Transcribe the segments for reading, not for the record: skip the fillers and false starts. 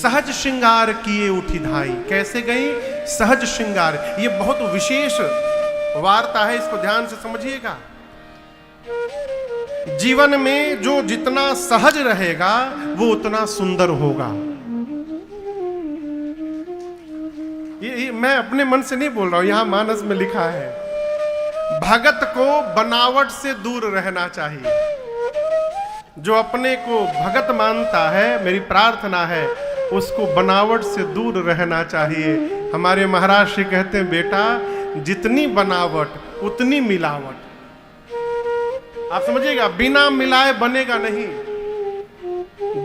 सहज श्रृंगार किए उठी धाई। कैसे गई? सहज श्रृंगार। ये बहुत विशेष वार्ता है, इसको ध्यान से समझिएगा। जीवन में जो जितना सहज रहेगा वो उतना सुंदर होगा। ये मैं अपने मन से नहीं बोल रहा हूं, यहां मानस में लिखा है। भगत को बनावट से दूर रहना चाहिए। जो अपने को भगत मानता है, मेरी प्रार्थना है उसको बनावट से दूर रहना चाहिए। हमारे महाराज श्री कहते हैं, बेटा जितनी बनावट उतनी मिलावट। आप समझिएगा, बिना मिलाए बनेगा नहीं।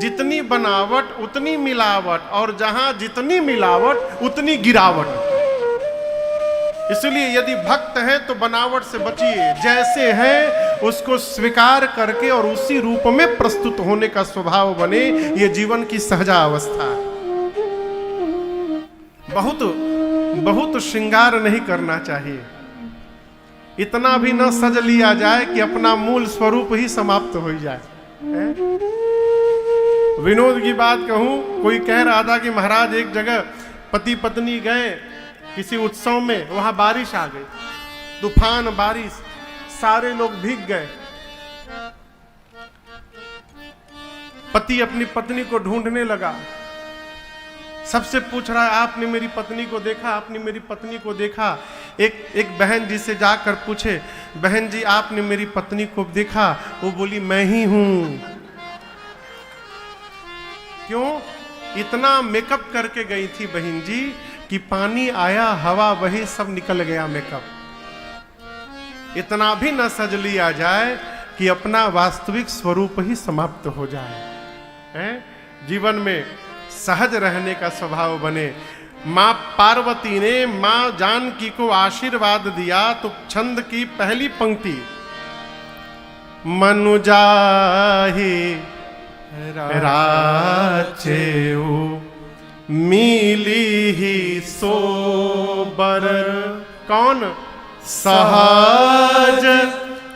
जितनी बनावट उतनी मिलावट, और जहां जितनी मिलावट उतनी गिरावट। इसलिए यदि भक्त हैं तो बनावट से बचिए। जैसे हैं उसको स्वीकार करके और उसी रूप में प्रस्तुत होने का स्वभाव बने। ये जीवन की सहजा अवस्था है। बहुत श्रृंगार नहीं करना चाहिए। इतना भी न सज लिया जाए कि अपना मूल स्वरूप ही समाप्त हो जाए। विनोद की बात कहूं, कोई कह रहा था कि महाराज एक जगह पति पत्नी गए किसी उत्सव में, वहां बारिश आ गई, तूफान बारिश, सारे लोग भीग गए। पति अपनी पत्नी को ढूंढने लगा, सबसे पूछ रहा है, आपने मेरी पत्नी को देखा? आपने मेरी पत्नी को देखा? एक बहन जी से जाकर पूछे, बहन जी आपने मेरी पत्नी को देखा? वो बोली, मैं ही हूं। क्यों? इतना मेकअप करके गई थी बहन जी कि पानी आया, हवा वही, सब निकल गया मेकअप। इतना भी न सज लिया जाए कि अपना वास्तविक स्वरूप ही समाप्त हो जाए। जीवन में सहज रहने का स्वभाव बने। मां पार्वती ने मां जानकी को आशीर्वाद दिया तो छंद की पहली पंक्ति, मनुजाहि राचेऊ मिली ही सोबर। कौन? सहज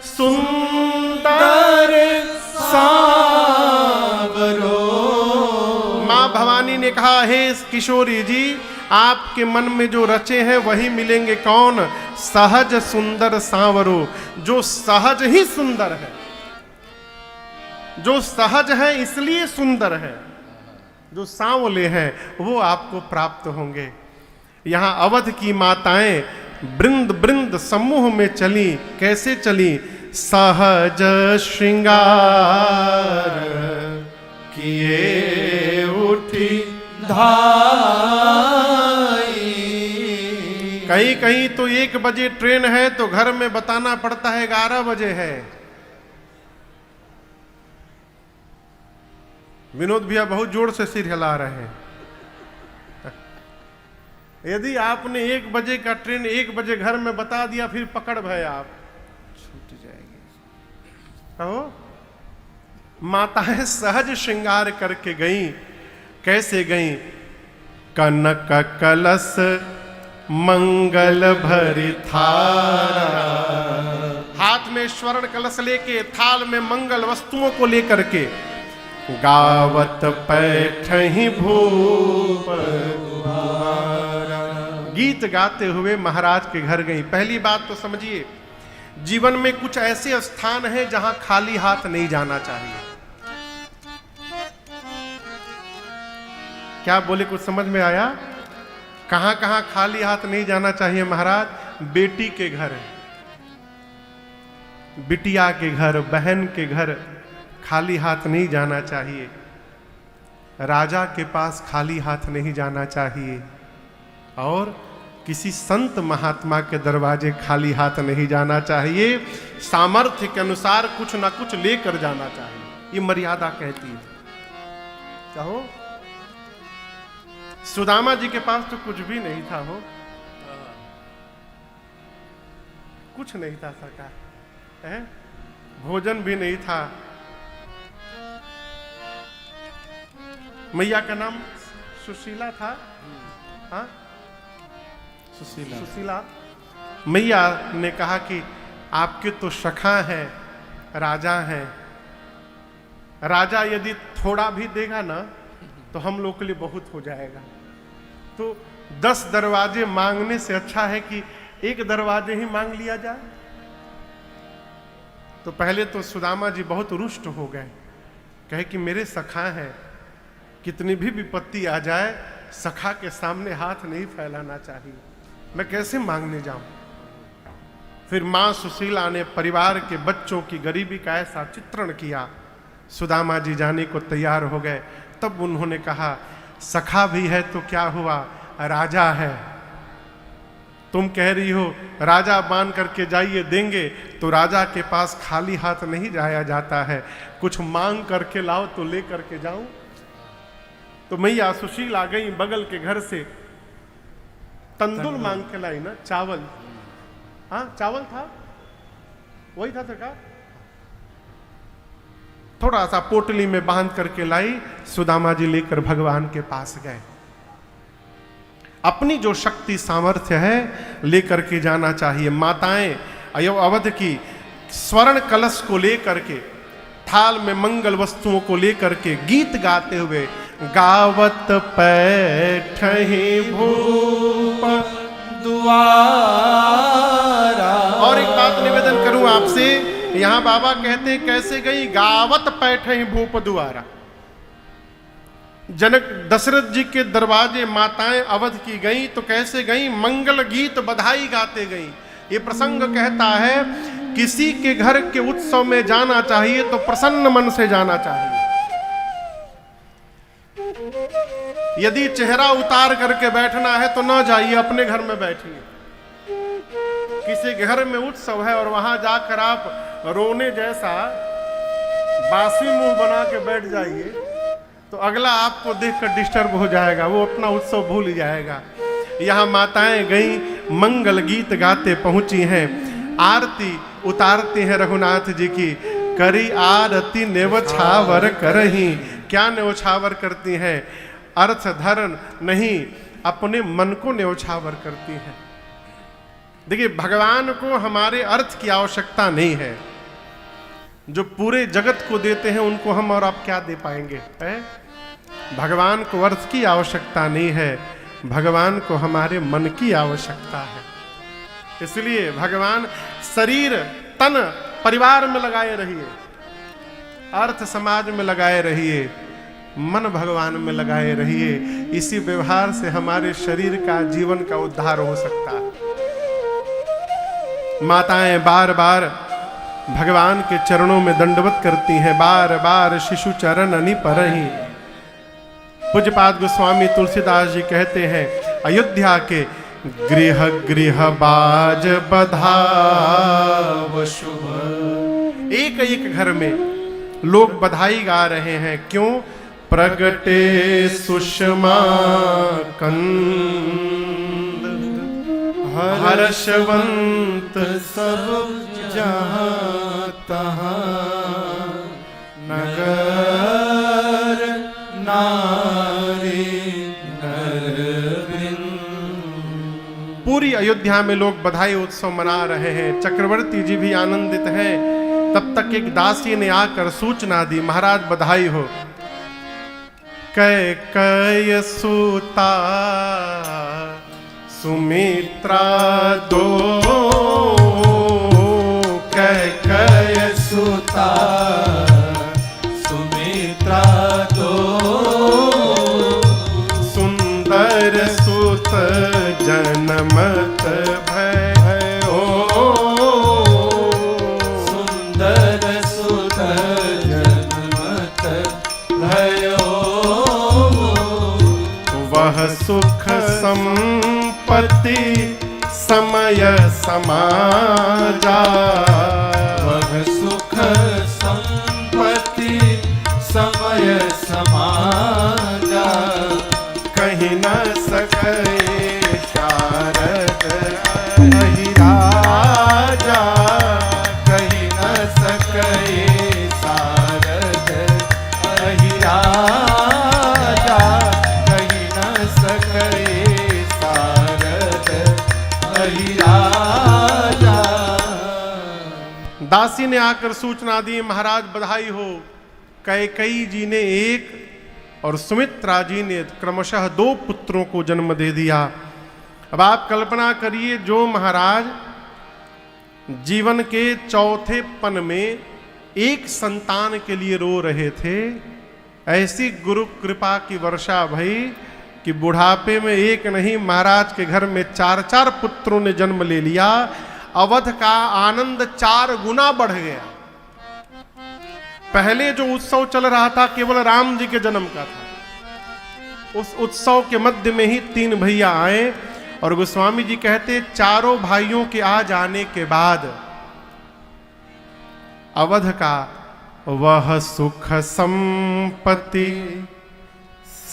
सुंदर सांवरो। मां भवानी ने कहा, हे किशोरी जी, आपके मन में जो रचे हैं वही मिलेंगे। कौन? सहज सुंदर सांवरो। जो सहज ही सुंदर है, जो सहज है इसलिए सुंदर है, जो सांवले हैं वो आपको प्राप्त होंगे। यहां अवध की माताएं वृंद वृंद समूह में चली। कैसे चली? सहज श्रृंगार किए उठी धाई। कहीं कहीं तो 1 बजे ट्रेन है तो घर में बताना पड़ता है 11 बजे है। विनोद भैया बहुत जोर से सिर हिला रहे हैं। यदि आपने 1 बजे का ट्रेन 1 बजे घर में बता दिया, फिर पकड़ भय आप छूट जाएगी। कहो, माताएं सहज श्रृंगार करके गईं। कैसे गईं? कनक कलश मंगल भरी थारा। हाथ में स्वर्ण कलश लेके, थाल में मंगल वस्तुओं को लेकर के, गावत पैठहि भूप तुम्हारा। गीत गाते हुए महाराज के घर गई। पहली बात तो समझिए, जीवन में कुछ ऐसे स्थान हैं जहां खाली हाथ नहीं जाना चाहिए। क्या बोले? कुछ समझ में आया? कहां कहां खाली हाथ नहीं जाना चाहिए महाराज? बेटी के घर, बिटिया के घर, बहन के घर खाली हाथ नहीं जाना चाहिए। राजा के पास खाली हाथ नहीं जाना चाहिए। और किसी संत महात्मा के दरवाजे खाली हाथ नहीं जाना चाहिए। सामर्थ्य के अनुसार कुछ ना कुछ लेकर जाना चाहिए, ये मर्यादा कहती है। कहो, सुदामा जी के पास तो कुछ भी नहीं था, हो कुछ नहीं था सरकार, भोजन भी नहीं था। मैया का नाम सुशीला था। हाँ, सुशीला। मैया ने कहा कि आपके तो सखा हैं, राजा हैं। राजा यदि थोड़ा भी देगा ना तो हम लोग के लिए बहुत हो जाएगा। तो 10 दरवाजे मांगने से अच्छा है कि एक दरवाजे ही मांग लिया जाए। तो पहले तो सुदामा जी बहुत रुष्ट हो गए, कहे कि मेरे सखा हैं, कितनी भी विपत्ति आ जाए सखा के सामने हाथ नहीं फैलाना चाहिए, मैं कैसे मांगने जाऊं। फिर मां सुशीला ने परिवार के बच्चों की गरीबी का ऐसा चित्रण किया, सुदामा जी जाने को तैयार हो गए। तब उन्होंने कहा, सखा भी है तो क्या हुआ, राजा है। तुम कह रही हो राजा मान करके जाइए देंगे, तो राजा के पास खाली हाथ नहीं जाया जाता है, कुछ मांग करके लाओ तो ले करके जाऊं। तो मैया सुशील आ गई बगल के घर से, तंदुल मांग के लाई ना, चावल। हाँ चावल था, वही था सरकार। थोड़ा सा पोटली में बांध करके लाई, सुदामा जी लेकर भगवान के पास गए। अपनी जो शक्ति सामर्थ्य है लेकर के जाना चाहिए। माताएं अवध की स्वर्ण कलश को लेकर के, थाल में मंगल वस्तुओं को लेकर के गीत गाते हुए, गावत पैठहि भूप द्वारा। और एक बात निवेदन करूं आपसे, यहां बाबा कहते हैं कैसे गई, गावत पैठहि भूप द्वारा। जनक दशरथ जी के दरवाजे माताएं अवध की गई तो कैसे गई, मंगल गीत बधाई गाते गई। ये प्रसंग कहता है किसी के घर के उत्सव में जाना चाहिए तो प्रसन्न मन से जाना चाहिए। यदि चेहरा उतार करके बैठना है तो ना जाइए, अपने घर में बैठिए। किसी घर में उत्सव है और वहां जाकर आप रोने जैसा बासी मुंह बना के बैठ जाइए तो अगला आपको देखकर डिस्टर्ब हो जाएगा, वो अपना उत्सव भूल जाएगा। यहाँ माताएं गई, मंगल गीत गाते पहुंची हैं, आरती उतारती हैं रघुनाथ जी की। करी आरती नेवछावर करही, क्या नेवछावर करती हैं, अर्थ धर्म नहीं, अपने मन को नेवछावर करती हैं। देखिए भगवान को हमारे अर्थ की आवश्यकता नहीं है, जो पूरे जगत को देते हैं उनको हम और आप क्या दे पाएंगे, है? भगवान को अर्थ की आवश्यकता नहीं है, भगवान को हमारे मन की आवश्यकता है। इसलिए भगवान शरीर तन परिवार में लगाए रहिए, अर्थ समाज में लगाए रहिए, मन भगवान में लगाए रहिए। इसी व्यवहार से हमारे शरीर का जीवन का उद्धार हो सकता है। माताएं बार बार भगवान के चरणों में दंडवत करती हैं, बार बार शिशु चरण अनि परहि। पूज्यपाद गोस्वामी तुलसीदास जी कहते हैं, अयोध्या के गृह गृह बाज बधाव शुभ। एक एक घर में लोग बधाई गा रहे हैं, क्यों? प्रगटे सुषमा कंद, हर्षवंत सब जहां तहां, नगर नारी नरवृंद। पूरी अयोध्या में लोग बधाई उत्सव मना रहे हैं, चक्रवर्ती जी भी आनंदित हैं। तब तक एक दासी ने आकर सूचना दी, महाराज बधाई हो। कैकेयी सुता सुमित्रा दो, कैकेयी सुता सुमित्रा दो, सुंदर सुत जनमत भयो, सुंदर सुत जनमत भयो। वह सुख संपत्ति समय समाजा, वह सुख संपत्ति समय समाजा, कहीं न सके शारद अहिराजा, कहीं न सके शारद अहिराजा, कहीं न सके शारद अहिराजा। दासी ने आकर सूचना दी, महाराज बधाई हो। कैकेयी जी ने एक और सुमित्रा जी ने क्रमशः 2 पुत्रों को जन्म दे दिया। अब आप कल्पना करिए, जो महाराज जीवन के चौथे पन में एक संतान के लिए रो रहे थे, ऐसी गुरु कृपा की वर्षा भई कि बुढ़ापे में एक नहीं, महाराज के घर में 4-4 पुत्रों ने जन्म ले लिया। अवध का आनंद 4 गुना बढ़ गया। पहले जो उत्सव चल रहा था केवल राम जी के जन्म का था। उस उत्सव के मध्य में ही 3 भैया आए और गोस्वामी जी कहते, चारों भाइयों के आ जाने के बाद अवध का वह सुख संपत्ति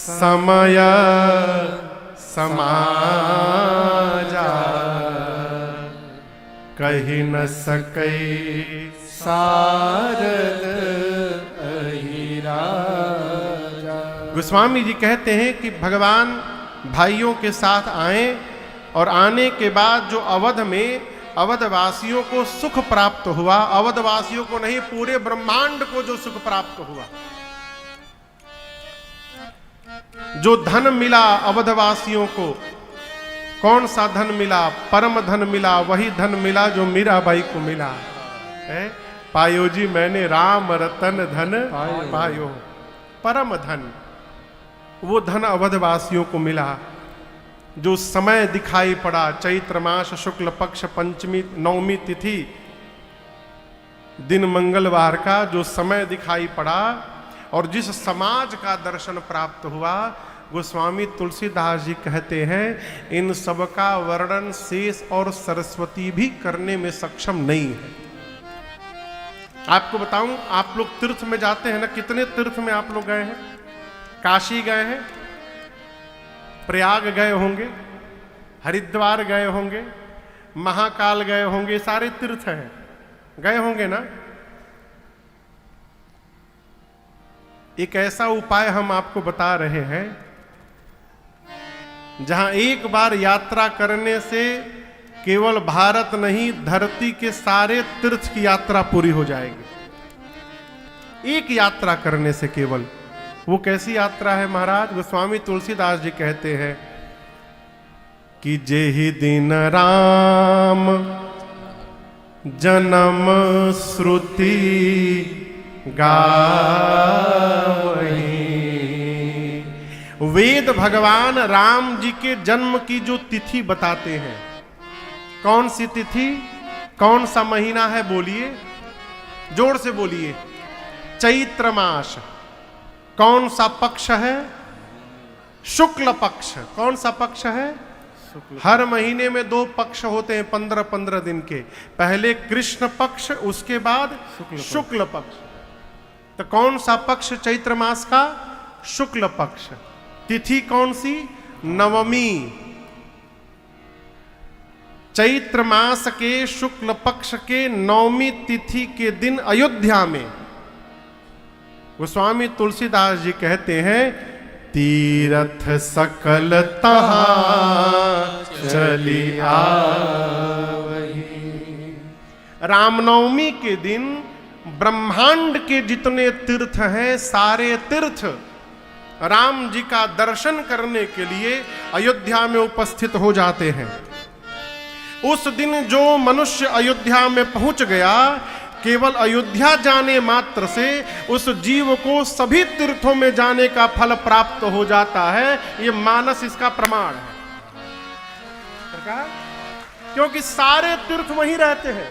समय समाजा, कही न सकै सारद अहि राजा। गोस्वामी जी कहते हैं कि भगवान भाइयों के साथ आए और आने के बाद जो अवध में अवधवासियों को सुख प्राप्त हुआ, अवधवासियों को नहीं पूरे ब्रह्मांड को जो सुख प्राप्त हुआ, जो धन मिला अवधवासियों को, कौन सा धन मिला? परम धन मिला। वही धन मिला जो मीराबाई को मिला है। पायो जी मैंने राम रतन धन पायो, परम धन। वो धन अवधवासियों को मिला। जो समय दिखाई पड़ा, चैत्र मास शुक्ल पक्ष पंचमी नवमी तिथि दिन मंगलवार का जो समय दिखाई पड़ा और जिस समाज का दर्शन प्राप्त हुआ, गोस्वामी तुलसीदास जी कहते हैं, इन सब का वर्णन शेष और सरस्वती भी करने में सक्षम नहीं है। आपको बताऊं, आप लोग तीर्थ में जाते हैं ना, कितने तीर्थ में आप लोग गए हैं? काशी गए हैं, प्रयाग गए होंगे, हरिद्वार गए होंगे, महाकाल गए होंगे, सारे तीर्थ हैं, गए होंगे ना। एक ऐसा उपाय हम आपको बता रहे हैं जहां एक बार यात्रा करने से केवल भारत नहीं, धरती के सारे तीर्थ की यात्रा पूरी हो जाएगी। एक यात्रा करने से केवल। वो कैसी यात्रा है महाराज? गोस्वामी तुलसीदास जी कहते हैं कि जेहि दिन राम जन्म श्रुति गावहीं। वेद भगवान राम जी के जन्म की जो तिथि बताते हैं, कौन सी तिथि, कौन सा महीना है? बोलिए, जोर से बोलिए। चैत्र मास। कौन सा पक्ष है? शुक्ल पक्ष। कौन सा पक्ष है? हर महीने में 2 पक्ष होते हैं 15-15 दिन के। पहले कृष्ण पक्ष, उसके बाद शुक्ल पक्ष। तो कौन सा पक्ष चैत्र मास का? शुक्ल पक्ष। तिथि कौन सी? नवमी। चैत्र मास के शुक्ल पक्ष के नवमी तिथि के दिन अयोध्या में गोस्वामी तुलसीदास जी कहते हैं, तीरथ सकल तहाँ चली आवहीं। रामनवमी के दिन ब्रह्मांड के जितने तीर्थ हैं, सारे तीर्थ राम जी का दर्शन करने के लिए अयोध्या में उपस्थित हो जाते हैं। उस दिन जो मनुष्य अयोध्या में पहुंच गया, केवल अयोध्या जाने मात्र से उस जीव को सभी तीर्थों में जाने का फल प्राप्त हो जाता है। ये मानस इसका प्रमाण है। क्योंकि सारे तीर्थ वहीं रहते हैं।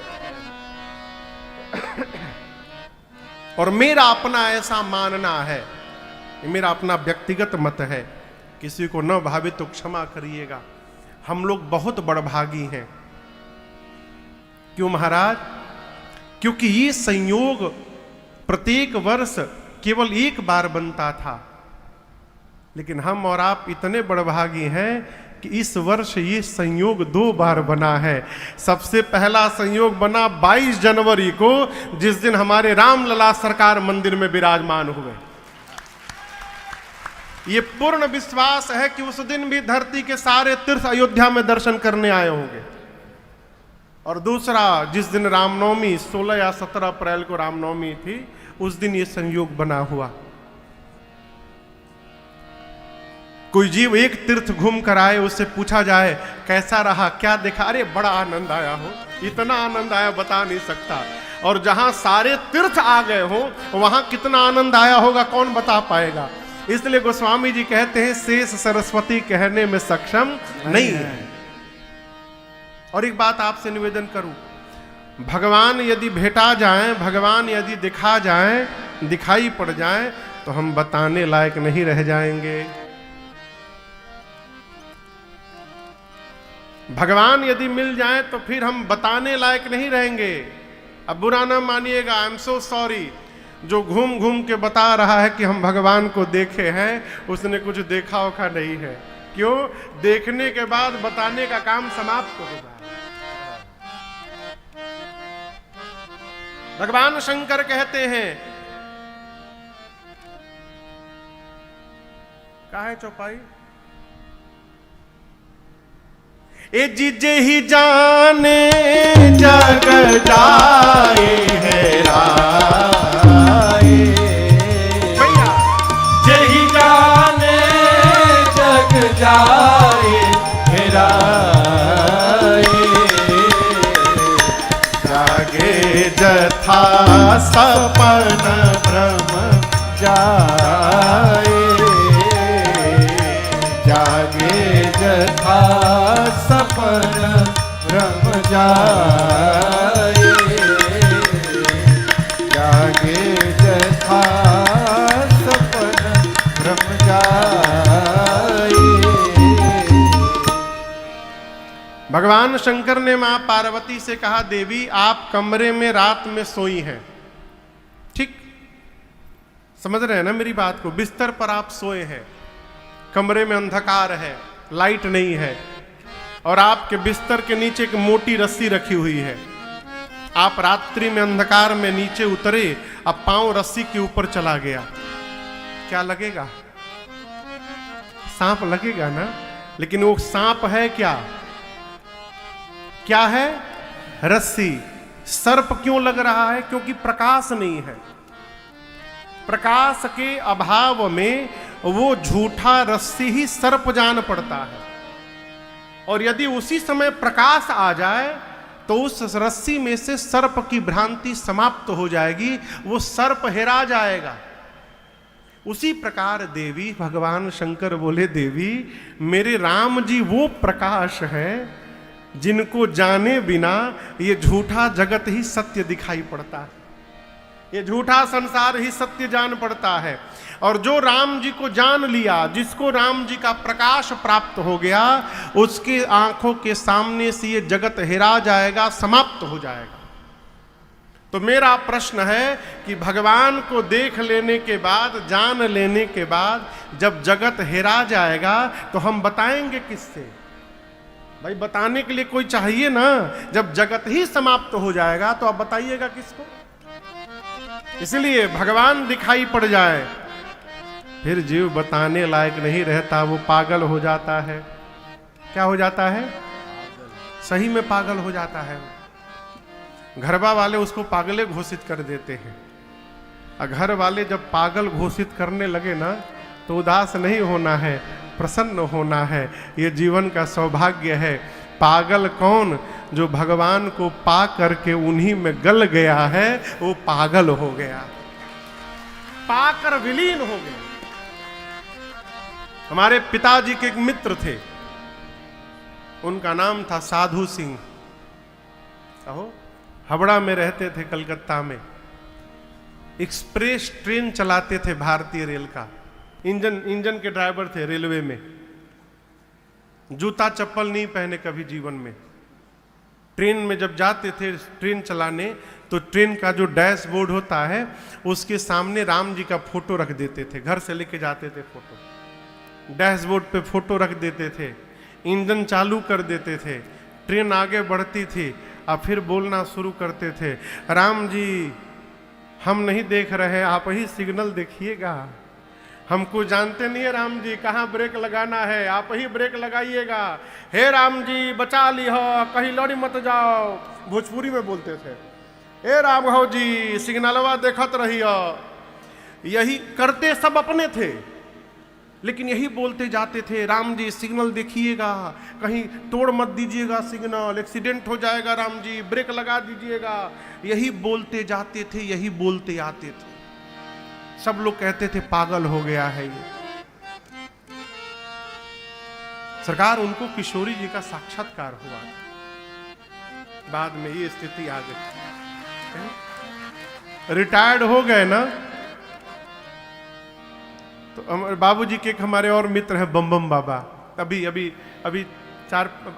और मेरा अपना ऐसा मानना है, मेरा अपना व्यक्तिगत मत है, किसी को न भावे तो क्षमा करिएगा। हम लोग बहुत बड़भागी हैं। क्यों महाराज? क्योंकि ये संयोग प्रत्येक वर्ष केवल एक बार बनता था, लेकिन हम और आप इतने बड़भागी हैं कि इस वर्ष ये संयोग 2 बार बना है। सबसे पहला संयोग बना 22 जनवरी को, जिस दिन हमारे रामलला सरकार मंदिर में विराजमान हुए। ये पूर्ण विश्वास है कि उस दिन भी धरती के सारे तीर्थ अयोध्या में दर्शन करने आए होंगे। और दूसरा, जिस दिन रामनवमी 16 या 17 अप्रैल को रामनवमी थी, उस दिन ये संयोग बना हुआ। कोई जीव एक तीर्थ घूम कर आए, उससे पूछा जाए कैसा रहा, क्या देखा, अरे बड़ा आनंद आया हो, इतना आनंद आया बता नहीं सकता। और जहां सारे तीर्थ आ गए हो वहां कितना आनंद आया होगा कौन बता पाएगा। इसलिए गोस्वामी जी कहते हैं शेष सरस्वती कहने में सक्षम नहीं है। और एक बात आपसे निवेदन करूं, भगवान यदि भेटा जाए, भगवान यदि दिखा जाए, दिखाई पड़ जाए, तो हम बताने लायक नहीं रह जाएंगे। भगवान यदि मिल जाए तो फिर हम बताने लायक नहीं रहेंगे। अब बुरा ना मानिएगा, आई एम सो सॉरी, जो घूम घूम के बता रहा है कि हम भगवान को देखे हैं, उसने कुछ देखा होगा नहीं है। क्यों? देखने के बाद बताने का काम समाप्त हो जाए। भगवान शंकर कहते हैं, कहा है चौपाई, ए जिजे ही जाने जग जाए है राए, भैया जही जाने जग जाए है राए, जागे जथा सपन ब्रह्म जाए, जागे जथा सपन ब्रह्म जाए, जागे जथा सपन ब्रह्म जाए। भगवान शंकर ने मां पार्वती से कहा, देवी आप कमरे में रात में सोई हैं, ठीक समझ रहे हैं ना मेरी बात को, बिस्तर पर आप सोए हैं, कमरे में अंधकार है, लाइट नहीं है, और आपके बिस्तर के नीचे एक मोटी रस्सी रखी हुई है। आप रात्रि में अंधकार में नीचे उतरे, अब पांव रस्सी के ऊपर चला गया, क्या लगेगा? सांप लगेगा ना। लेकिन वो सांप है क्या? क्या है? रस्सी। सर्प क्यों लग रहा है? क्योंकि प्रकाश नहीं है। प्रकाश के अभाव में वो झूठा रस्सी ही सर्प जान पड़ता है। और यदि उसी समय प्रकाश आ जाए तो उस रस्सी में से सर्प की भ्रांति समाप्त हो जाएगी, वो सर्प हेरा जाएगा। उसी प्रकार देवी, भगवान शंकर बोले, देवी मेरे राम जी वो प्रकाश है जिनको जाने बिना ये झूठा जगत ही सत्य दिखाई पड़ता है, ये झूठा संसार ही सत्य जान पड़ता है। और जो राम जी को जान लिया, जिसको राम जी का प्रकाश प्राप्त हो गया, उसके आंखों के सामने से ये जगत हिरा जाएगा, समाप्त हो जाएगा। तो मेरा प्रश्न है कि भगवान को देख लेने के बाद, जान लेने के बाद जब जगत हिरा जाएगा तो हम बताएंगे किससे? भाई बताने के लिए कोई चाहिए ना। जब जगत ही समाप्त हो जाएगा तो आप बताइएगा किसको? इसलिए भगवान दिखाई पड़ जाए फिर जीव बताने लायक नहीं रहता, वो पागल हो जाता है। क्या हो जाता है? सही में पागल हो जाता है। घरवा वाले उसको पागले घोषित कर देते हैं। और घर वाले जब पागल घोषित करने लगे ना, तो उदास नहीं होना है, प्रसन्न होना है। ये जीवन का सौभाग्य है। पागल कौन? जो भगवान को पा करके उन्हीं में गल गया है, वो पागल हो गया, पाकर विलीन हो गया। हमारे पिताजी के एक मित्र थे, उनका नाम था साधु सिंह। कहो, हावड़ा में रहते थे, कलकत्ता में। एक्सप्रेस ट्रेन चलाते थे भारतीय रेल का, इंजन के ड्राइवर थे रेलवे में। जूता चप्पल नहीं पहने कभी जीवन में। ट्रेन में जब जाते थे ट्रेन चलाने, तो ट्रेन का जो डैशबोर्ड होता है उसके सामने राम जी का फोटो रख देते थे। घर से लेके जाते थे फोटो, डैशबोर्ड पे फोटो रख देते थे, इंजन चालू कर देते थे। ट्रेन आगे बढ़ती थी और फिर बोलना शुरू करते थे, राम जी हम नहीं देख रहे, आप ही सिग्नल देखिएगा, हमको जानते नहीं है राम जी, कहाँ ब्रेक लगाना है, आप ही ब्रेक लगाइएगा। हे राम जी बचा ली हो, कहीं लड़ी मत जाओ, भोजपुरी में बोलते थे। हे राम हो जी सिग्नलवा देखत रही हो। यही करते सब अपने थे। लेकिन यही बोलते जाते थे, राम जी सिग्नल देखिएगा, कहीं तोड़ मत दीजिएगा सिग्नल, एक्सीडेंट हो जाएगा, राम जी ब्रेक लगा दीजिएगा। यही बोलते जाते थे, यही बोलते आते थे। सब लोग कहते थे पागल हो गया है ये। सरकार, उनको किशोरी जी का साक्षात्कार हुआ, बाद में ये स्थिति आ गई। रिटायर्ड हो गए ना, तो हमारे बाबूजी के एक हमारे और मित्र हैं बम बम बाबा, अभी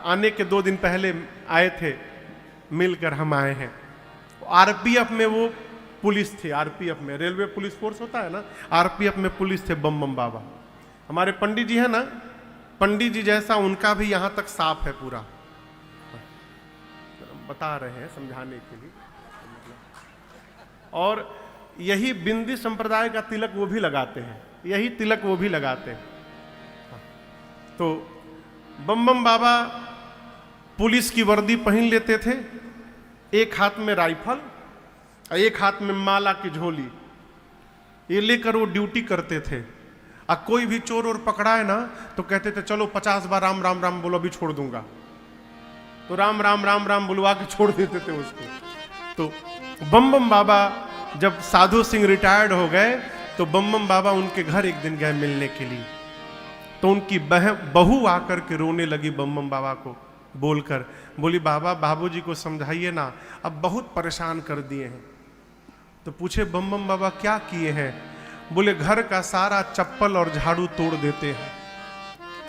आने के 2 दिन पहले आए थे, मिलकर हम आए हैं। आरपीएफ में वो पुलिस थे, आरपीएफ में, रेलवे पुलिस फोर्स होता है ना, आरपीएफ में पुलिस थे बम बम बाबा। हमारे पंडित जी है ना, पंडित जी जैसा उनका भी यहां तक साफ है पूरा, बता रहे हैं समझाने के लिए। और यही बिंदी संप्रदाय का तिलक वो भी लगाते हैं, यही तिलक वो भी लगाते हैं। तो बम बम बाबा पुलिस की वर्दी पहन लेते थे, एक हाथ में राइफल और एक हाथ में माला की झोली, ये लेकर वो ड्यूटी करते थे। और कोई भी चोर और पकड़ा है ना, तो कहते थे चलो 50 बार राम राम राम बोलो, अभी छोड़ दूंगा। तो राम राम राम राम बुलवा के छोड़ देते थे उसको। तो बम बम बाबा जब साधु सिंह रिटायर्ड हो गए, तो बम बम बाबा उनके घर एक दिन गए मिलने के लिए। तो उनकी बहू आकर के रोने लगी बम बम बाबा को, बोलकर बोली, बाबा बाबूजी को समझाइए ना, अब बहुत परेशान कर दिए हैं। तो पूछे बम बम बाबा क्या किए हैं? बोले घर का सारा चप्पल और झाड़ू तोड़ देते हैं।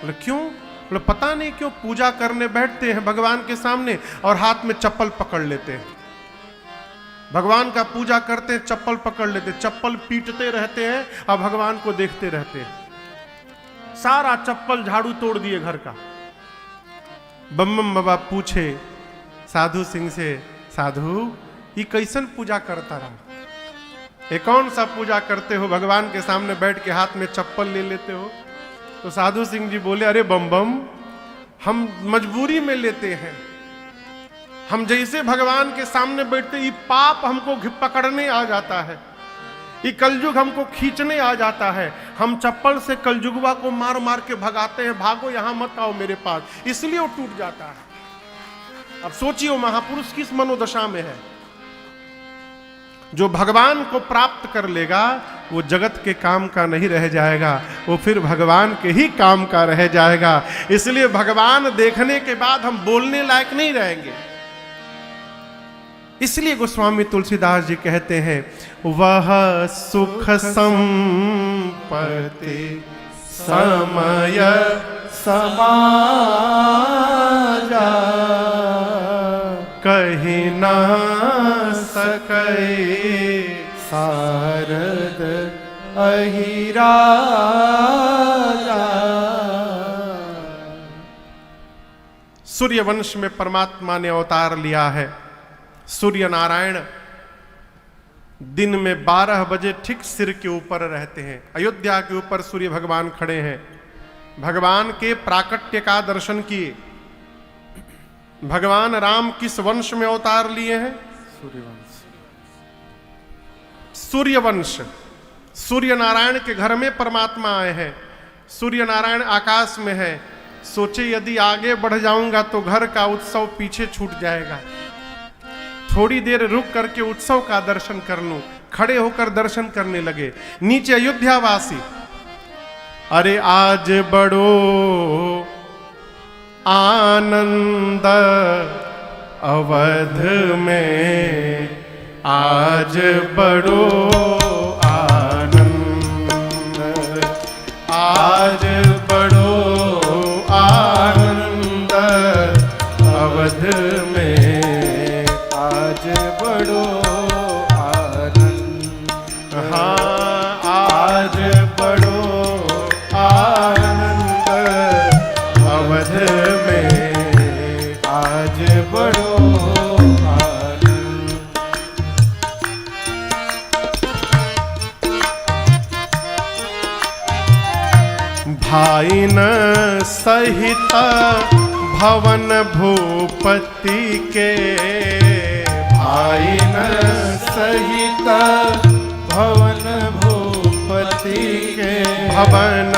बोले क्यों? बोले पता नहीं क्यों, पूजा करने बैठते हैं भगवान के सामने और हाथ में चप्पल पकड़ लेते हैं, भगवान का पूजा करते हैं चप्पल पकड़ लेते, चप्पल पीटते रहते हैं और भगवान को देखते रहते हैं। सारा चप्पल झाड़ू तोड़ दिए घर का। बम बम बाबा पूछे साधु सिंह से, साधु ये कैसन पूजा करता रहा, ये कौन सा पूजा करते हो, भगवान के सामने बैठ के हाथ में चप्पल ले लेते हो? तो साधु सिंह जी बोले, अरे बम बम, हम मजबूरी में लेते हैं, हम जैसे भगवान के सामने बैठते ये पाप हमको पकड़ने आ जाता है, ये कलयुग हमको खींचने आ जाता है, हम चप्पल से कलयुगवा को मार मार के भगाते हैं, भागो यहां मत आओ मेरे पास, इसलिए वो टूट जाता है। अब सोचिए वो महापुरुष किस मनोदशा में है। जो भगवान को प्राप्त कर लेगा वो जगत के काम का नहीं रह जाएगा, वो फिर भगवान के ही काम का रह जाएगा। इसलिए भगवान देखने के बाद हम बोलने लायक नहीं रहेंगे। इसलिए गोस्वामी तुलसीदास जी कहते हैं, वह सुख संपत्ति समय समाजा कहीं ना सके शारद अहिराजा। सूर्य वंश में परमात्मा ने अवतार लिया है। सूर्य नारायण दिन में 12 बजे ठीक सिर के ऊपर रहते हैं। अयोध्या के ऊपर सूर्य भगवान खड़े हैं। भगवान के प्राकट्य का दर्शन किए। भगवान राम किस वंश में अवतार लिए हैं? सूर्यवंश। सूर्यवंश। सूर्य नारायण के घर में परमात्मा आए हैं। सूर्य नारायण आकाश में है। सोचे यदि आगे बढ़ जाऊंगा तो घर का उत्सव पीछे छूट जाएगा, थोड़ी देर रुक करके उत्सव का दर्शन कर लूं। खड़े होकर दर्शन करने लगे। नीचे अयोध्यावासी, अरे आज बड़ो आनंद अवध में, आज बड़ो आनंद, आज बड़ो आनंद अवध में, आज बड़ो आनंद। हाँ आज बड़ो आनंद अवध में, आज बड़ो आनंद। भाई न सहित भवन भूपति के, भाई न सहित भवन भूपति के, भवन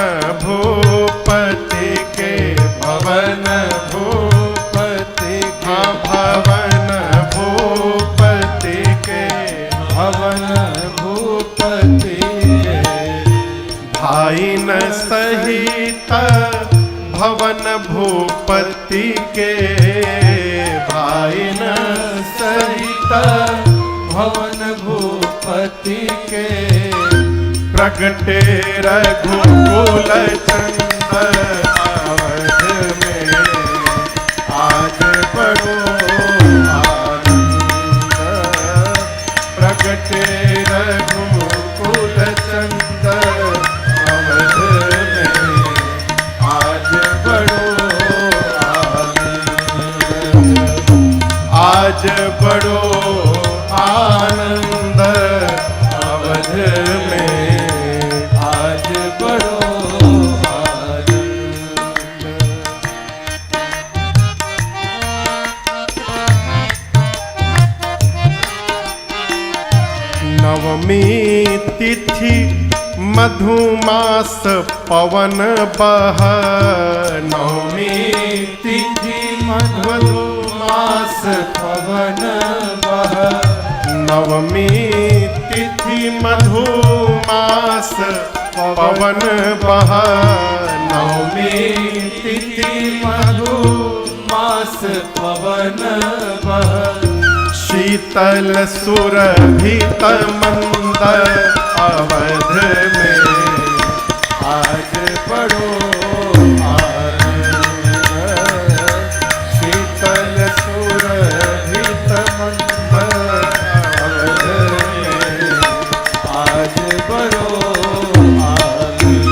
सहित भवन भूपति के भाई न सहित भवन भूपति के प्रगटे रघुकुल चंद अवध में आज बड़ो आनंद। प्रगटे रघुकुल चंद अवध में आज बड़ो आनंद। आज बड़ो आनंद अवध में आज बड़ो आनंद। नवमी तिथि मधुमास पवन बह। नवमी तिथि मधुमास पवन बह। नवमी तिथि मधुमास पवन बह। नवमी तिथि मधुमास पवन बह। शीतल सुरभित मंद अवध में आज बड़ो आनंद। शीतल सुरभित मंद अवध में आज बड़ो आनंद।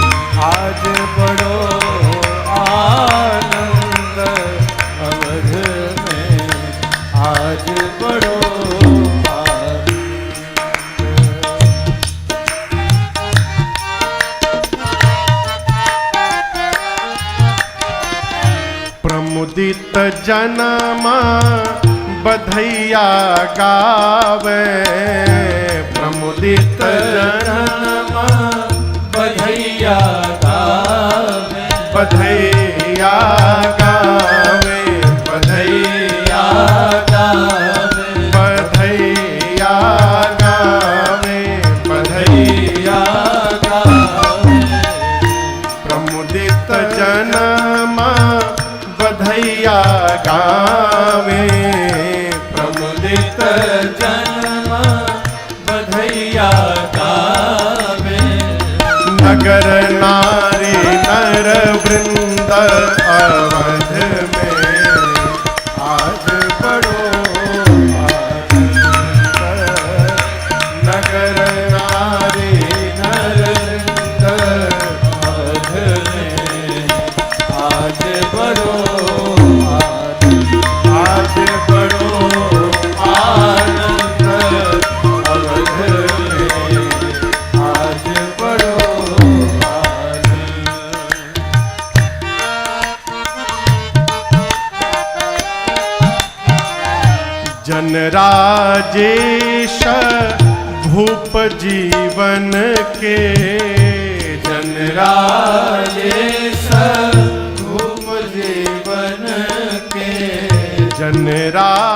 आज बड़ो आनंद अवध में आज बड़ो आनंद। प्रमुदित जनमा बधैया गावे। प्रमुदित जनमा बधैया गावे। बधैया गावे। बधैया गावे। बधैया गावे। बधैया गावे। प्रमुदित जनमा बधैया गावे। प्रमुदित जनमा बधैया गावे। नगर नारी नर वृंद अवध में आज बड़ो आनंद। नगर नारी नर वृंद अवध में आज बड़ो आनंद। आज बड़ो आनंद अवध में आज बड़ो आनंद। जनराजेश भूप जीवन के। जनराजेश भूप जीवन के। जनराजेश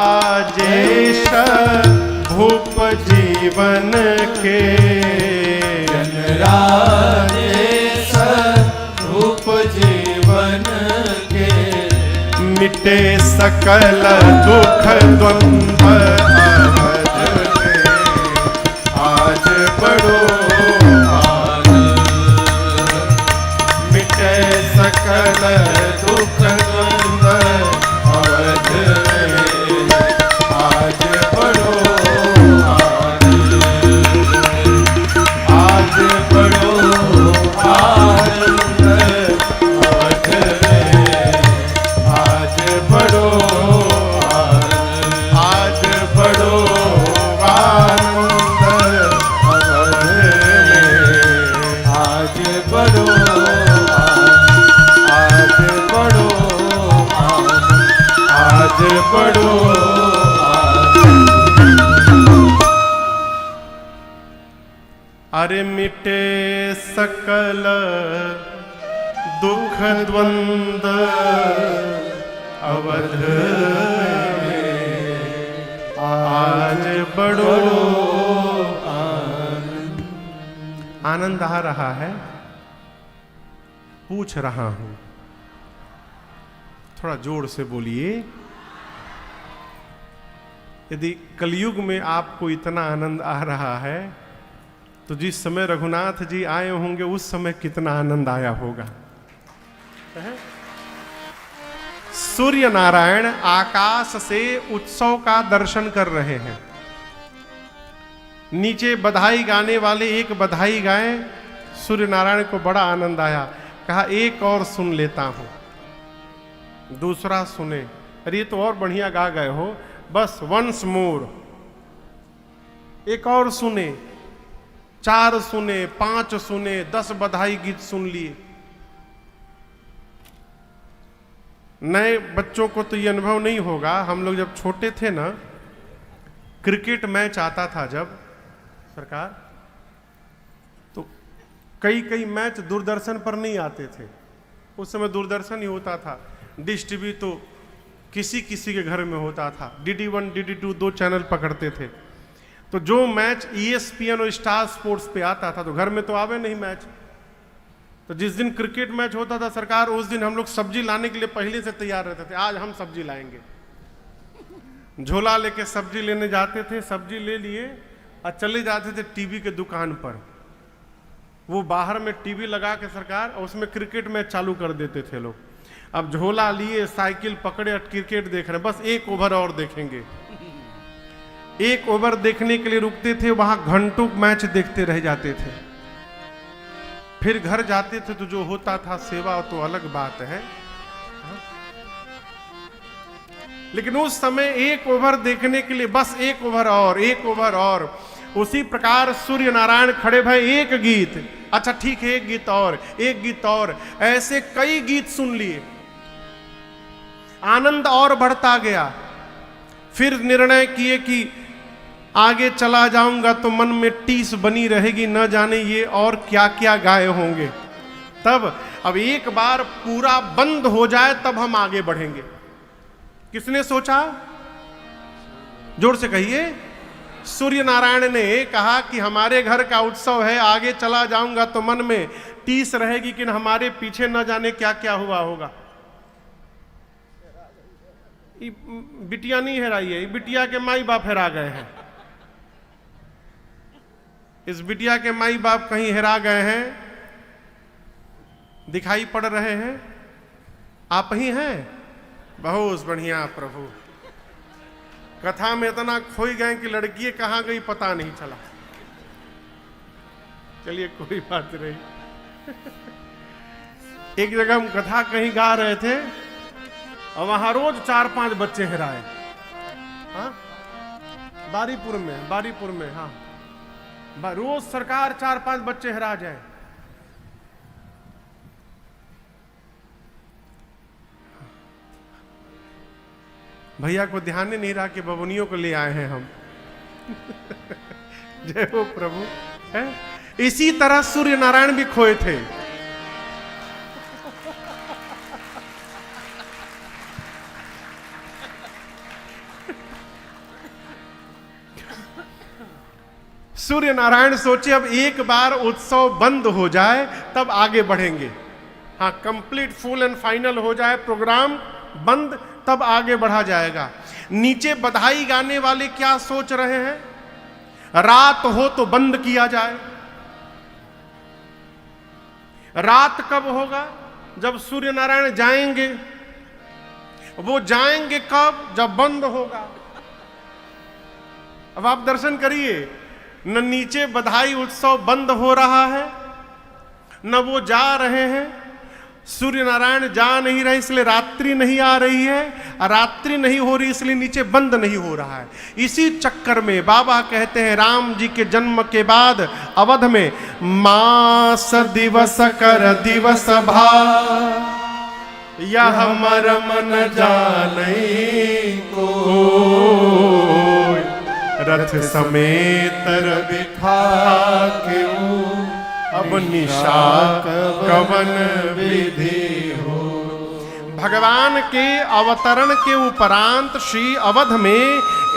भूप जीवन के। जनराजेश भूप जीवन के। मिटे सकल दुख द्वंद्व अवध में आज बड़ो आनंद। मिटे सकल दुख द्वंद्व अवध में आज बड़ो आनंद। आज बड़ो आनंद अवध में आज बड़ो आनंद। आज बड़ो आनंद अवध में आज बड़ो आनंद। आज बड़ो आनंद। आज बड़ो आनंद। अरे मिटे सकल दुख द्वंद अवध में आज बड़ो आनंद। आनंद आ रहा है। पूछ रहा हूं, थोड़ा जोर से बोलिए। यदि कलयुग में आपको इतना आनंद आ रहा है तो जिस समय रघुनाथ जी आए होंगे उस समय कितना आनंद आया होगा। सूर्य नारायण आकाश से उत्सव का दर्शन कर रहे हैं। नीचे बधाई गाने वाले एक बधाई गाए, सूर्य नारायण को बड़ा आनंद आया, कहा एक और सुन लेता हूं। दूसरा सुने, अरे ये तो और बढ़िया गा गए हो, बस वंस मोर। एक और सुने, 4 सुने, 5 सुने, 10 बधाई गीत सुन लिए। नए बच्चों को तो ये अनुभव नहीं होगा। हम लोग जब छोटे थे ना, क्रिकेट मैच आता था जब सरकार, तो कई मैच दूरदर्शन पर नहीं आते थे। उस समय दूरदर्शन ही होता था, डिश टीवी तो किसी के घर में होता था। DD1 DD2 2 चैनल पकड़ते थे। तो जो मैच ESPN और स्टार स्पोर्ट्स पे आता था तो घर में तो आवे नहीं मैच। तो जिस दिन क्रिकेट मैच होता था सरकार, उस दिन हम लोग सब्जी लाने के लिए पहले से तैयार रहते थे, आज हम सब्जी लाएंगे। झोला लेके सब्जी लेने जाते थे, सब्जी ले लिए और चले जाते थे टीवी के दुकान पर। वो बाहर में टीवी लगा के सरकार, और उसमें क्रिकेट मैच चालू कर देते थे लोग। अब झोला लिए, साइकिल पकड़े और क्रिकेट देख रहे, बस एक ओवर और देखेंगे। एक ओवर देखने के लिए रुकते थे, वहां घंटों मैच देखते रह जाते थे। फिर घर जाते थे तो जो होता था सेवा तो अलग बात है, लेकिन उस समय एक ओवर देखने के लिए बस एक ओवर और, एक ओवर और। उसी प्रकार सूर्य नारायण खड़े भाई, एक गीत, अच्छा ठीक है एक गीत और, एक गीत और, ऐसे कई गीत सुन लिए। आनंद और बढ़ता गया। फिर निर्णय किए कि आगे चला जाऊंगा तो मन में टीस बनी रहेगी, न जाने ये और क्या क्या गाए होंगे। तब अब एक बार पूरा बंद हो जाए तब हम आगे बढ़ेंगे। किसने सोचा? जोर से कहिए। सूर्य नारायण ने कहा कि हमारे घर का उत्सव है, आगे चला जाऊंगा तो मन में टीस रहेगी कि हमारे पीछे न जाने क्या क्या हुआ होगा। बिटिया नहीं हेराई है, बिटिया के माई बाप हेरा गए हैं। इस बिटिया के माई बाप कहीं हेरा गए हैं, दिखाई पड़ रहे हैं, आप ही हैं। बहुत बढ़िया प्रभु, कथा में इतना खोई गए कि लड़की कहां गई पता नहीं चला। चलिए कोई बात नहीं। एक जगह हम कथा कहीं गा रहे थे और वहां रोज 4-5 बच्चे हेराए। हाँ, बारीपुर में हाँ, रोज सरकार 4-5 बच्चे हेरा जाए। भैया को ध्यान ही नहीं रहा कि बबुनियों को ले आए हैं हम। जय हो प्रभु। है इसी तरह सूर्य नारायण भी खोए थे। सूर्य नारायण सोचे अब एक बार उत्सव बंद हो जाए तब आगे बढ़ेंगे। हाँ, कंप्लीट फुल एंड फाइनल हो जाए प्रोग्राम बंद, तब आगे बढ़ा जाएगा। नीचे बधाई गाने वाले क्या सोच रहे हैं? रात हो तो बंद किया जाए। रात कब होगा? जब सूर्य नारायण जाएंगे। वो जाएंगे कब? जब बंद होगा। अब आप दर्शन करिए, न नीचे बधाई उत्सव बंद हो रहा है, न वो जा रहे हैं। सूर्य नारायण जा नहीं रहे इसलिए रात्रि नहीं आ रही है, रात्रि नहीं हो रही इसलिए नीचे बंद नहीं हो रहा है। इसी चक्कर में बाबा कहते हैं राम जी के जन्म के बाद अवध में मास दिवस कर दिवस भा, यह मरम न जाने को, रथ समेत बिठा के अब निशा कवन विधि हो। भगवान के अवतरण के उपरांत श्री अवध में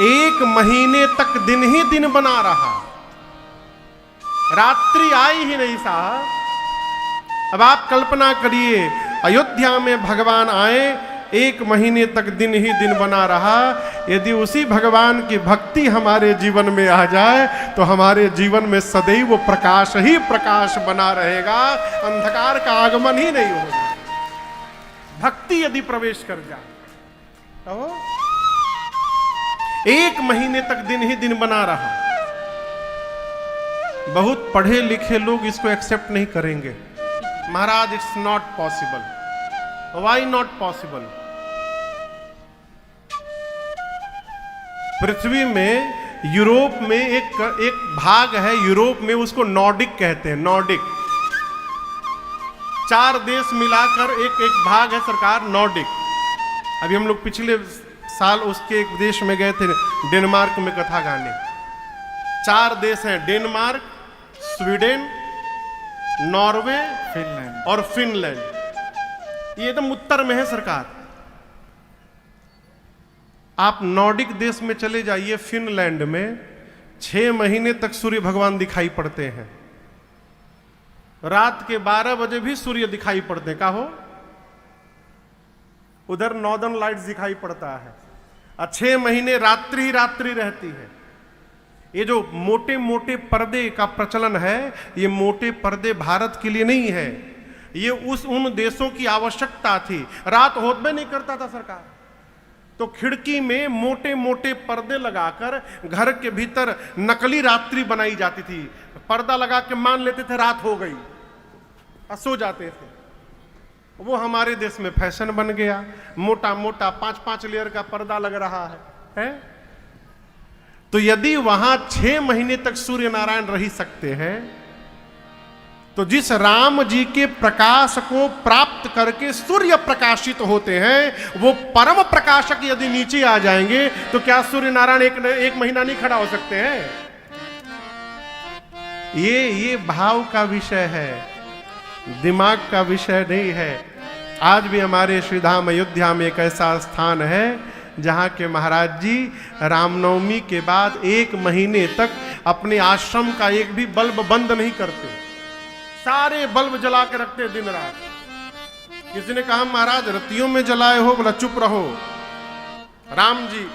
1 महीने तक दिन ही दिन बना रहा, रात्रि आई ही नहीं साहब। अब आप कल्पना करिए, अयोध्या में भगवान आए, 1 महीने तक दिन ही दिन बना रहा। यदि उसी भगवान की भक्ति हमारे जीवन में आ जाए तो हमारे जीवन में सदैव प्रकाश ही प्रकाश बना रहेगा, अंधकार का आगमन ही नहीं होगा। भक्ति यदि प्रवेश कर जाए तो 1 महीने तक दिन ही दिन बना रहा। बहुत पढ़े लिखे लोग इसको एक्सेप्ट नहीं करेंगे, महाराज it's not possible. Why not possible? पृथ्वी में यूरोप में एक भाग है, यूरोप में उसको नॉर्डिक कहते हैं, नॉर्डिक। 4 देश मिलाकर एक भाग है सरकार, नॉर्डिक। अभी हम लोग पिछले साल उसके एक देश में गए थे, डेनमार्क में कथा गाने। 4 देश हैं, डेनमार्क, स्वीडन, नॉर्वे, फिनलैंड और फिनलैंड। ये एकदम उत्तर में है सरकार। आप नॉर्डिक देश में चले जाइए, फिनलैंड में 6 महीने तक सूर्य भगवान दिखाई पड़ते हैं। रात के 12 बजे भी सूर्य दिखाई पड़ते हैं। का हो, उधर नॉर्दर्न लाइट्स दिखाई पड़ता है, और 6 महीने रात्रि ही रात्रि रहती है। ये जो मोटे मोटे पर्दे का प्रचलन है, ये मोटे पर्दे भारत के लिए नहीं है, ये उन देशों की आवश्यकता थी। रात होते नहीं करता था सरकार, तो खिड़की में मोटे मोटे पर्दे लगाकर घर के भीतर नकली रात्रि बनाई जाती थी। पर्दा लगा के मान लेते थे रात हो गई और सो जाते थे। वो हमारे देश में फैशन बन गया, मोटा मोटा 5-5 लेयर का पर्दा लग रहा है? तो यदि वहां 6 महीने तक सूर्य नारायण रह सकते हैं, तो जिस राम जी के प्रकाश को प्राप्त करके सूर्य प्रकाशित होते हैं, वो परम प्रकाशक यदि नीचे आ जाएंगे तो क्या सूर्य नारायण एक महीना नहीं खड़ा हो सकते हैं? ये भाव का विषय है, दिमाग का विषय नहीं है। आज भी हमारे श्रीधाम अयोध्या में एक ऐसा स्थान है जहाँ के महाराज जी रामनवमी के बाद 1 महीने तक अपने आश्रम का एक भी बल्ब बंद नहीं करते, सारे बल्ब जला के रखते दिन रात। किसी ने कहा महाराज रतियों में जलाए हो? बोला चुप रहो, राम जी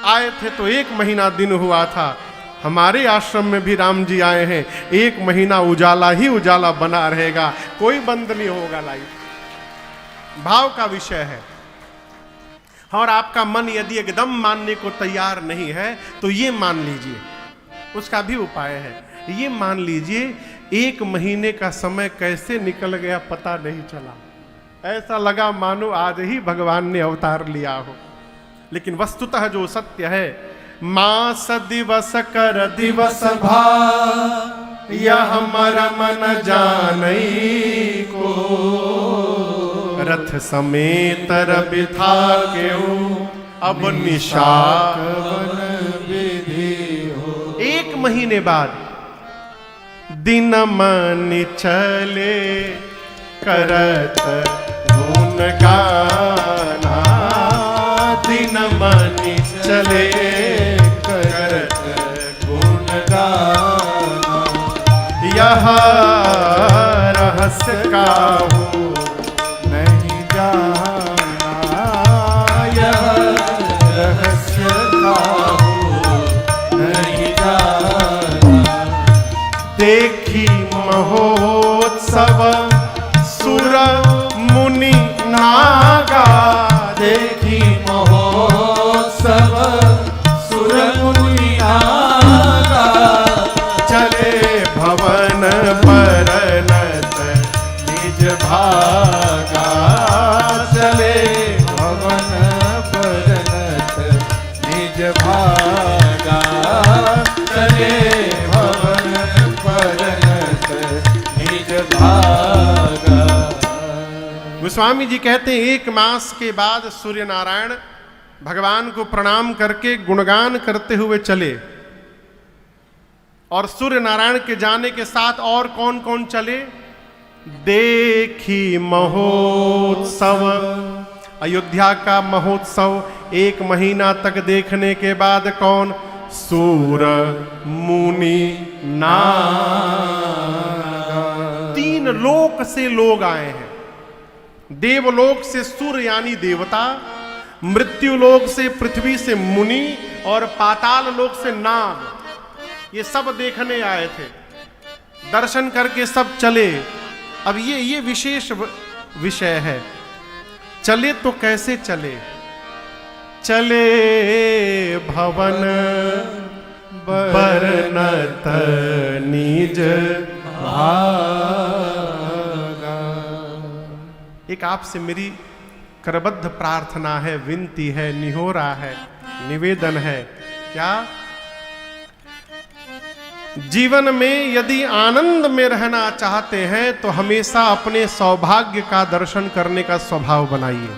आए थे तो 1 महीना दिन हुआ था, हमारे आश्रम में भी राम जी आए हैं, 1 महीना उजाला ही उजाला बना रहेगा, कोई बंद नहीं होगा लाइट। भाव का विषय है। और आपका मन यदि एकदम मानने को तैयार नहीं है तो ये मान लीजिए, उसका भी उपाय है। ये मान लीजिए 1 महीने का समय कैसे निकल गया पता नहीं चला, ऐसा लगा मानो आज ही भगवान ने अवतार लिया हो। लेकिन वस्तुतः जो सत्य है, मास दिवस कर दिवस भा, यह मन जानई को, रथ समेत रवि था केहू, अब निशाक विधि हो। 1 महीने बाद दिन मन चले करत गुण गाना, दिन मन चले करत गुण गाना, यह रहस्य काहू नहीं जाना, यह रहस्य काहू नहीं जाना। देखी महोत्सव सुर मुनि नागा, देखी महोत्सव सुर मुनि नागा, चले भवन परनत निज भागा, चले भवन परनत निज भागा, चले भवन परनत निज भागा। गोस्वामी जी कहते हैं 1 मास के बाद सूर्य नारायण भगवान को प्रणाम करके गुणगान करते हुए चले, और सूर्य नारायण के जाने के साथ और कौन कौन चले? देखी महोत्सव, अयोध्या का महोत्सव 1 महीना तक देखने के बाद कौन? सूर मुनि नागा। 3 लोक से लोग आए हैं। देवलोक से सुर यानी देवता, मृत्यु लोक से पृथ्वी से मुनि और पाताल लोक से नाग, ये सब देखने आए थे। दर्शन करके सब चले। अब ये विशेष विषय है। चले तो कैसे चले? चले भवन बरनत निज भागा। एक आपसे मेरी करबद्ध प्रार्थना है, विनती है, निहोरा है, निवेदन है। क्या? जीवन में यदि आनंद में रहना चाहते हैं तो हमेशा अपने सौभाग्य का दर्शन करने का स्वभाव बनाइए।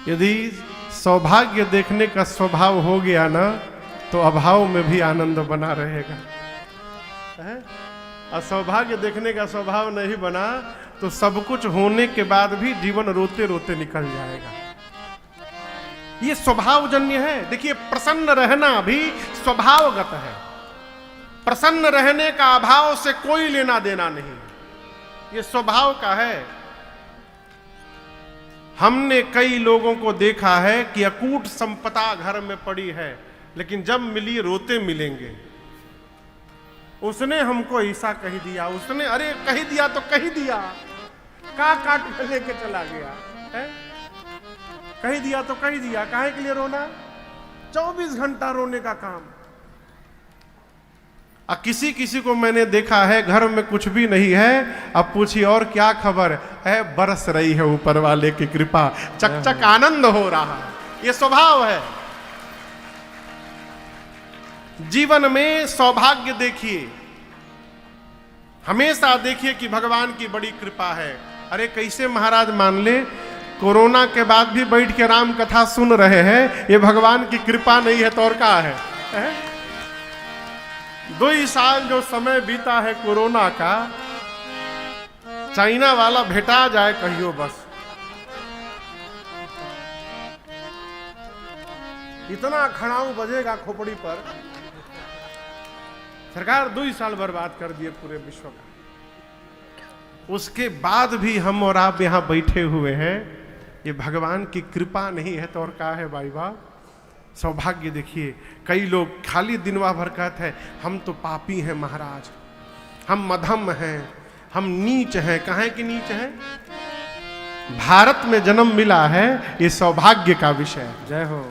यदि सौभाग्य देखने का स्वभाव हो गया ना तो अभाव में भी आनंद बना रहेगा। और सौभाग्य देखने का स्वभाव नहीं बना तो सब कुछ होने के बाद भी जीवन रोते रोते निकल जाएगा। ये स्वभावजन्य है। देखिए, प्रसन्न रहना भी स्वभावगत है। प्रसन्न रहने का अभाव से कोई लेना देना नहीं, ये स्वभाव का है। हमने कई लोगों को देखा है कि अकूट संपदा घर में पड़ी है, लेकिन जब मिली रोते मिलेंगे। उसने हमको ऐसा कह दिया, उसने अरे कह दिया तो कह दिया, काट कर लेके चला गया है? कह दिया तो कह दिया, काहे के लिए रोना? 24 घंटा रोने का काम। अब किसी किसी को मैंने देखा है घर में कुछ भी नहीं है, अब पूछिए और क्या खबर है, बरस रही है ऊपर वाले की कृपा, चकचक आनंद हो रहा है। ये स्वभाव है। जीवन में सौभाग्य देखिए, हमेशा देखिए कि भगवान की बड़ी कृपा है। अरे कैसे महाराज मान ले, कोरोना के बाद भी बैठ के राम कथा सुन रहे हैं, ये भगवान की कृपा नहीं है तो और क्या है? 2 साल जो समय बीता है कोरोना का, चाइना वाला भेटा जाए कहियो बस। इतना खड़ाऊ बजेगा खोपड़ी पर। सरकार 2 साल बर्बाद कर दिए पूरे विश्व का। उसके बाद भी हम और आप यहां बैठे हुए हैं, ये भगवान की कृपा नहीं है तो और क्या है भाई बाप? सौभाग्य देखिए। कई लोग खाली दिनवा भर कहते हैं हम तो पापी हैं महाराज, हम मध्यम हैं, हम नीच हैं। कहाँ की नीच हैं? भारत में जन्म मिला है, ये सौभाग्य का विषय। जय हो।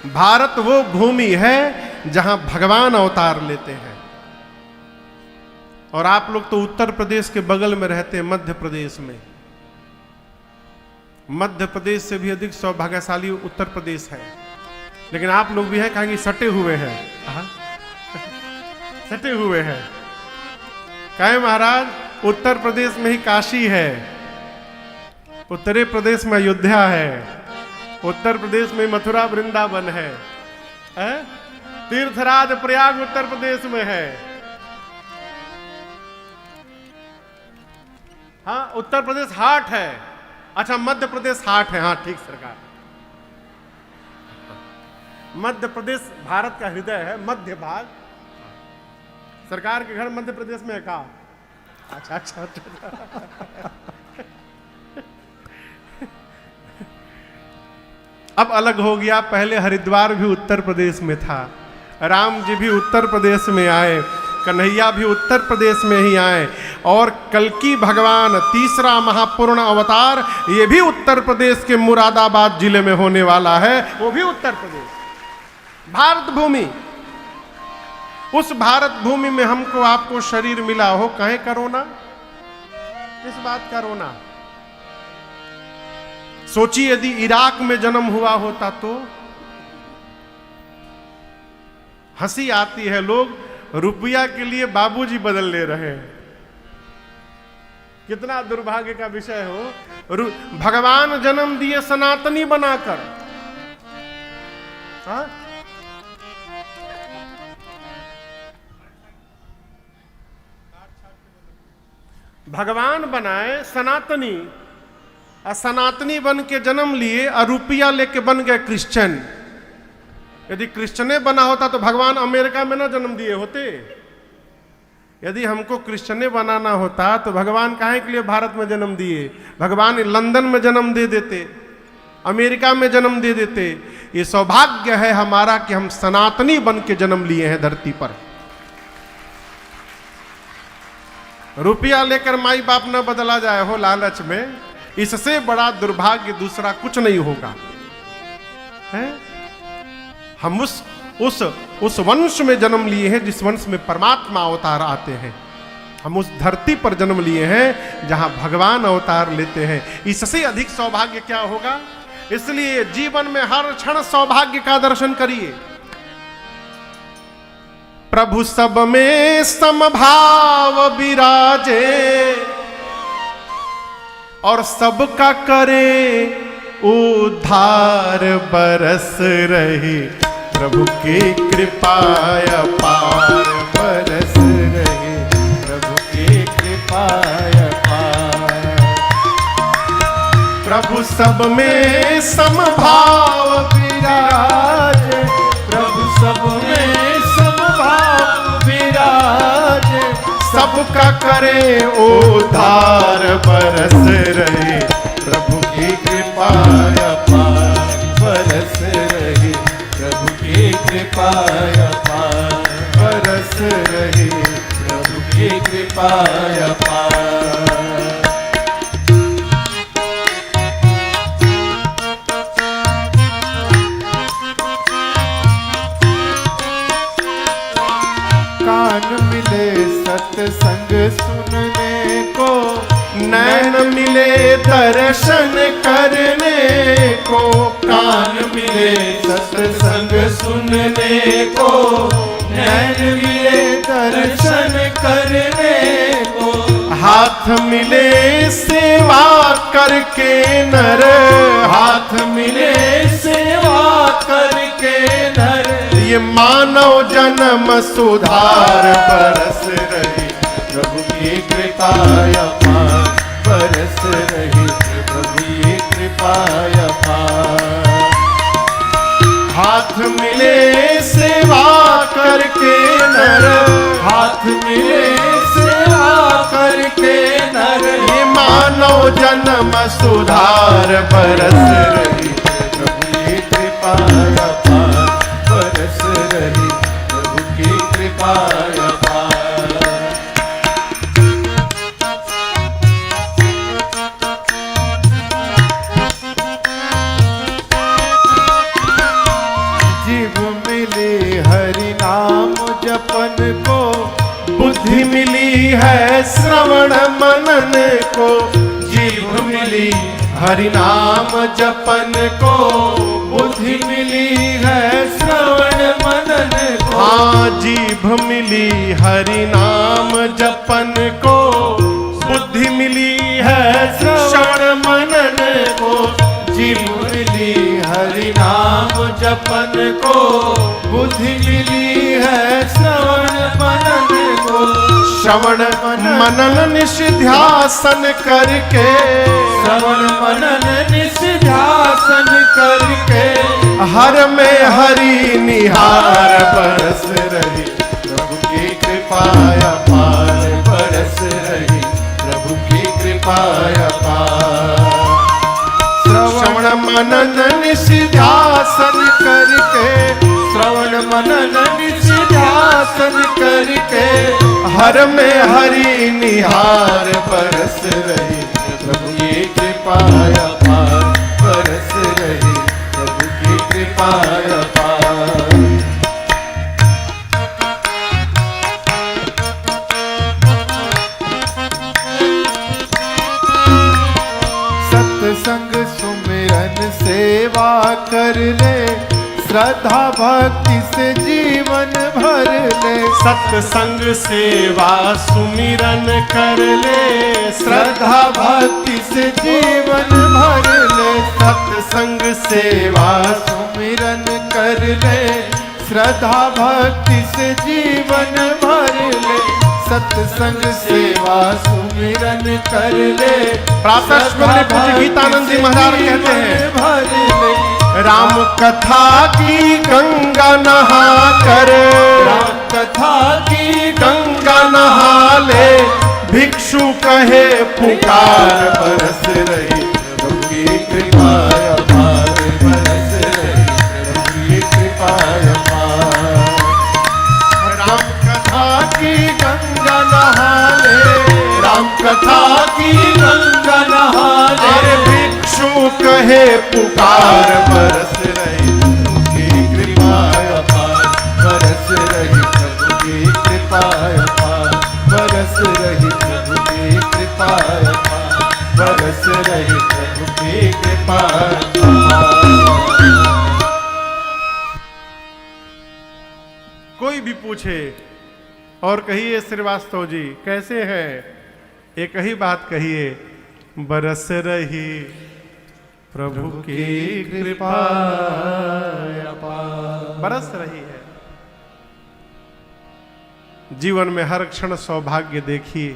भारत वो भूमि है जहां भगवान अवतार लेते हैं। और आप लोग तो उत्तर प्रदेश के बगल में रहते हैं, मध्य प्रदेश में। मध्य प्रदेश से भी अधिक सौभाग्यशाली उत्तर प्रदेश है। लेकिन आप लोग भी हैं कहेंगे सटे हुए हैं। सटे हुए हैं कहे महाराज, उत्तर प्रदेश में ही काशी है, उत्तरी प्रदेश में अयोध्या है, उत्तर प्रदेश में मथुरा वृंदावन है, तीर्थराज प्रयाग उत्तर प्रदेश में है। हाँ, उत्तर प्रदेश हाट है। अच्छा, मध्य प्रदेश हाट है। हाँ ठीक सरकार, मध्य प्रदेश भारत का हृदय है, मध्य भाग। सरकार के घर मध्य प्रदेश में है का? अच्छा अच्छा, अच्छा। अब अलग हो गया, पहले हरिद्वार भी उत्तर प्रदेश में था, राम जी भी उत्तर प्रदेश में आए, कन्हैया भी उत्तर प्रदेश में ही आए, और कल्कि भगवान तीसरा महापूर्ण अवतार ये भी उत्तर प्रदेश के मुरादाबाद जिले में होने वाला है, वो भी उत्तर प्रदेश। भारत भूमि, उस भारत भूमि में हमको आपको शरीर मिला हो, कहे करोना? किस बात का रोना? सोचिए यदि इराक में जन्म हुआ होता तो। हंसी आती है, लोग रुपया के लिए बाबूजी बदल ले रहे हैं। कितना दुर्भाग्य का विषय हो। भगवान जन्म दिए सनातनी बनाकर। हाँ? भगवान बनाए सनातनी, सनातनी बन के जन्म लिए और रुपया लेके बन गए क्रिश्चियन। यदि क्रिश्चियने बना होता तो भगवान अमेरिका में ना जन्म दिए होते। यदि हमको क्रिश्चियने बनाना होता तो भगवान काहे के लिए भारत में जन्म दिए? भगवान लंदन में जन्म दे देते, अमेरिका में जन्म दे देते। ये सौभाग्य है हमारा कि हम सनातनी बन के जन्म लिए हैं धरती पर। रुपया लेकर माई बाप न बदला जाए हो लालच में, इससे बड़ा दुर्भाग्य दूसरा कुछ नहीं होगा। है? हम उस वंश में जन्म लिए हैं जिस वंश में परमात्मा अवतार आते हैं। हम उस धरती पर जन्म लिए हैं जहां भगवान अवतार लेते हैं। इससे अधिक सौभाग्य क्या होगा? इसलिए जीवन में हर क्षण सौभाग्य का दर्शन करिए। प्रभु सब में समभाव विराजे और सबका करे उद्धार बरस रहे। प्रभु की कृपा अपार बरस रहे। प्रभु की कृपा अपार। प्रभु सब में समभाव विराजे। प्रभु सब में समभाव विराजे। सबका करे उद्धार बरस रहे। प्रभु की कृपा अपार बरस रहे। प्रभु की कृपा अपार बरस रहे। प्रभु की कृपा अपार। कान मिले सत्संग सुनने को, नैन मिले दर्शन करने को। कान मिले सत्संग सुनने को, नैन मिले दर्शन करने को। हाथ मिले सेवा करके नर। हाथ मिले सेवा करके नर। ये मानव जन्म सुधार बरस रही। प्रभु की कृपा अपार बरस रही। प्रभु की कृपा अपार। हाथ मिले सेवा करके नर। हाथ मिले सेवा करके नर। ये मानव जन्म सुधार बरस रही। प्रभु की कृपा अपार बरस रही। प्रभु की कृपा अपार। जीव मिली हरि नाम जपन को, बुद्धि मिली है श्रवण मनन को। जीव मिली हरि नाम जपन को। बुद्धि मिली है श्रवण मनन को। हाँ, जीभ मिली हरि नाम जपन को। बुद्धि मिली है श्रवण मनन को। जीव मिली हरि नाम जपन को। बुद्धि मिली है श्रवण मनन को। श्रवण मनन निष्ध्यासन करके। श्रवण मनन निष्ध्यासन करके। हर में हरि निहार बरस रही। प्रभु की कृपा अपार बरस रही। प्रभु की कृपा अपार। श्रवण मनन निष्ध्यासन करके। श्रवण मनन निष्ध्यासन करके। हर में हरि निहार बरस रही। प्रभु की कृपा अपार बरस रही। प्रभु की कृपा अपार। सत्संग सुमिरन सेवा कर ले। श्रद्धा भक्ति से जीवन भर ले। सत्संग सेवा सुमिरन कर ले। श्रद्धा भक्ति से जीवन भर ले। सत्संग सेवा सुमिरन कर ले। श्रद्धा भक्ति से जीवन भर ले। सत सत्संग सेवा सुमिरन कर ले। प्रातः स्मरण पूज्य गीतानंद जी महाराज कहते हैं, भर ले। राम कथा की गंगा नहा कर, राम कथा की गंगा नहा ले, भिक्षु कहे पुकार बरस रही प्रभु की कृपा अपार, बरस रही प्रभु की कृपा अपार। राम कथा की गंगा नहा ले, राम कथा की गंगा नहा ले। अरे भिक्षु कहे पुकार बरस रही प्रभु की कृपा अपार, बरस रही प्रभु की कृपा अपार, बरस रही प्रभु की कृपा अपार, बरस रही प्रभु की कृपा अपार। कोई भी पूछे और कहिए श्रीवास्तव जी कैसे हैं, एक ही बात कहिए, बरस रही प्रभु की कृपा अपार। बरस रही है। जीवन में हर क्षण सौभाग्य देखिए।